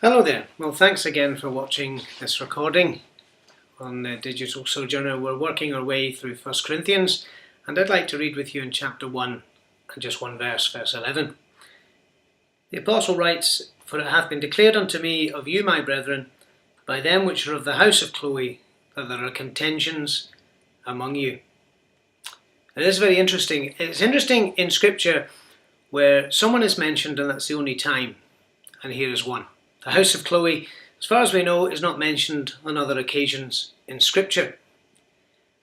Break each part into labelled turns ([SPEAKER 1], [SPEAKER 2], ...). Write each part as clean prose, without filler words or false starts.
[SPEAKER 1] Hello there. Well, thanks again for watching this recording on Digital Sojourner. We're working our way through 1 Corinthians, and I'd like to read with you in chapter 1 and just one verse, verse 11. The Apostle writes, "For it hath been declared unto me of you, my brethren, by them which are of the house of Chloe, that there are contentions among you." It is very interesting. It's interesting in Scripture where someone is mentioned and that's the only time, and here is one. The house of Chloe, as far as we know, is not mentioned on other occasions in Scripture.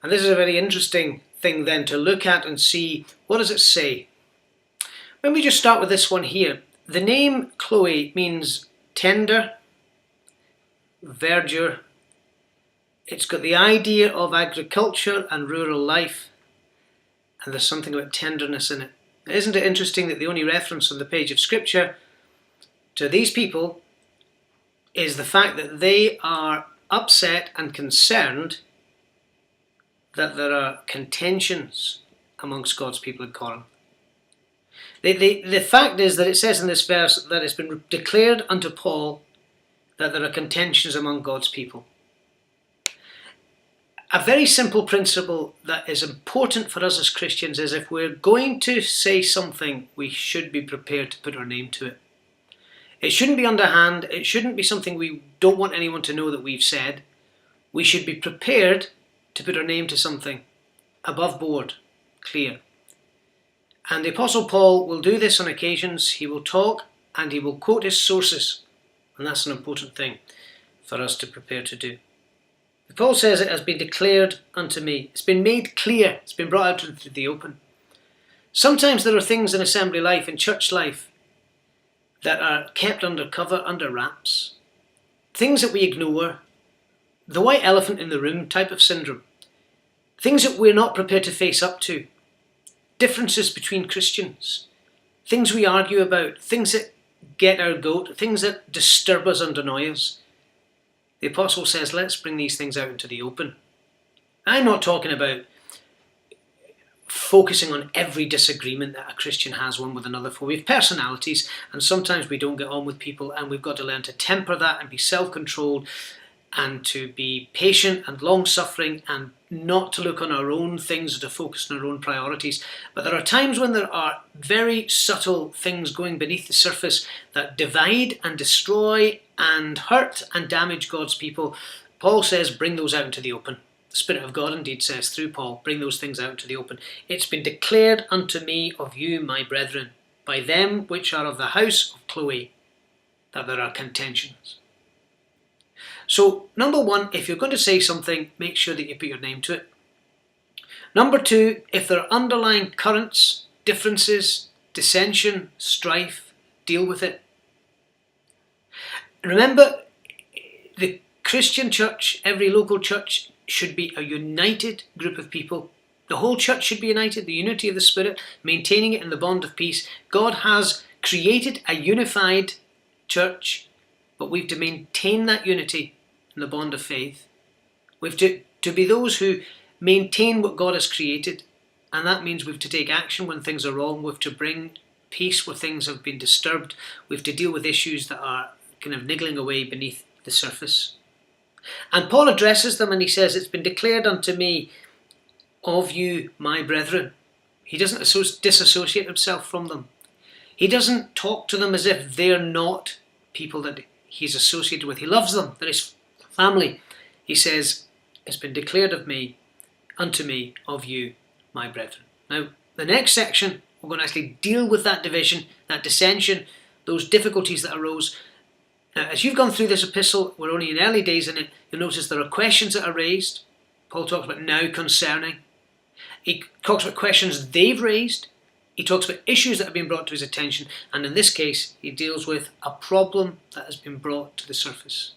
[SPEAKER 1] And this is a very interesting thing then to look at and see, what does it say? When we just start with this one here, the name Chloe means tender, verdure. It's got the idea of agriculture and rural life, and there's something about tenderness in it. Isn't it interesting that the only reference on the page of Scripture to these people is the fact that they are upset and concerned that there are contentions amongst God's people in Corinth. The fact is that it says in this verse that it's been declared unto Paul that there are contentions among God's people. A very simple principle that is important for us as Christians is if we're going to say something, we should be prepared to put our name to it. It shouldn't be underhand. It shouldn't be something we don't want anyone to know that we've said. We should be prepared to put our name to something, above board, clear. And the Apostle Paul will do this on occasions. He will talk and he will quote his sources. And that's an important thing for us to prepare to do. Paul says it has been declared unto me. It's been made clear. It's been brought out into the open. Sometimes there are things in assembly life, in church life, that are kept under cover, under wraps. Things that we ignore. The white elephant in the room type of syndrome. Things that we're not prepared to face up to. Differences between Christians. Things we argue about. Things that get our goat. Things that disturb us and annoy us. The Apostle says, let's bring these things out into the open. I'm not talking about focusing on every disagreement that a Christian has one with another, for we have personalities and sometimes we don't get on with people, and we've got to learn to temper that and be self-controlled and to be patient and long-suffering and not to look on our own things or to focus on our own priorities. But there are times when there are very subtle things going beneath the surface that divide and destroy and hurt and damage God's people. Paul says, bring those out into the open. The Spirit of God indeed says through Paul, bring those things out into the open. It's been declared unto me of you, my brethren, by them which are of the house of Chloe, that there are contentions. So, number one, if you're going to say something, make sure that you put your name to it. Number two, if there are underlying currents, differences, dissension, strife, deal with it. Remember, the Christian church, every local church, should be a united group of people. The whole church should be united, the unity of the Spirit, maintaining it in the bond of peace. God has created a unified church, but we've to maintain that unity in the bond of faith. We've to be those who maintain what God has created, and that means we've to take action when things are wrong. We've to bring peace where things have been disturbed. We've to deal with issues that are kind of niggling away beneath the surface. And Paul addresses them and he says, it's been declared unto me of you, my brethren. He doesn't disassociate himself from them. He doesn't talk to them as if they're not people that he's associated with. He loves them. They're his family. He says, it's been declared of me, unto me, of you, my brethren. Now, the next section, we're going to actually deal with that division, that dissension, those difficulties that arose. Now, as you've gone through this epistle, we're only in early days in it, you'll notice there are questions that are raised. Paul talks about now concerning. He talks about questions they've raised. He talks about issues that have been brought to his attention. And in this case, he deals with a problem that has been brought to the surface.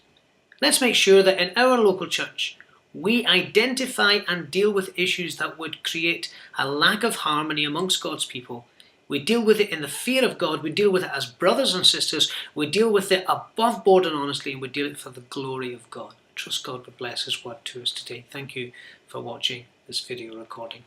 [SPEAKER 1] Let's make sure that in our local church, we identify and deal with issues that would create a lack of harmony amongst God's people. We deal with it in the fear of God. We deal with it as brothers and sisters. We deal with it above board and honestly, and we deal it for the glory of God. I trust God would bless His word to us today. Thank you for watching this video recording.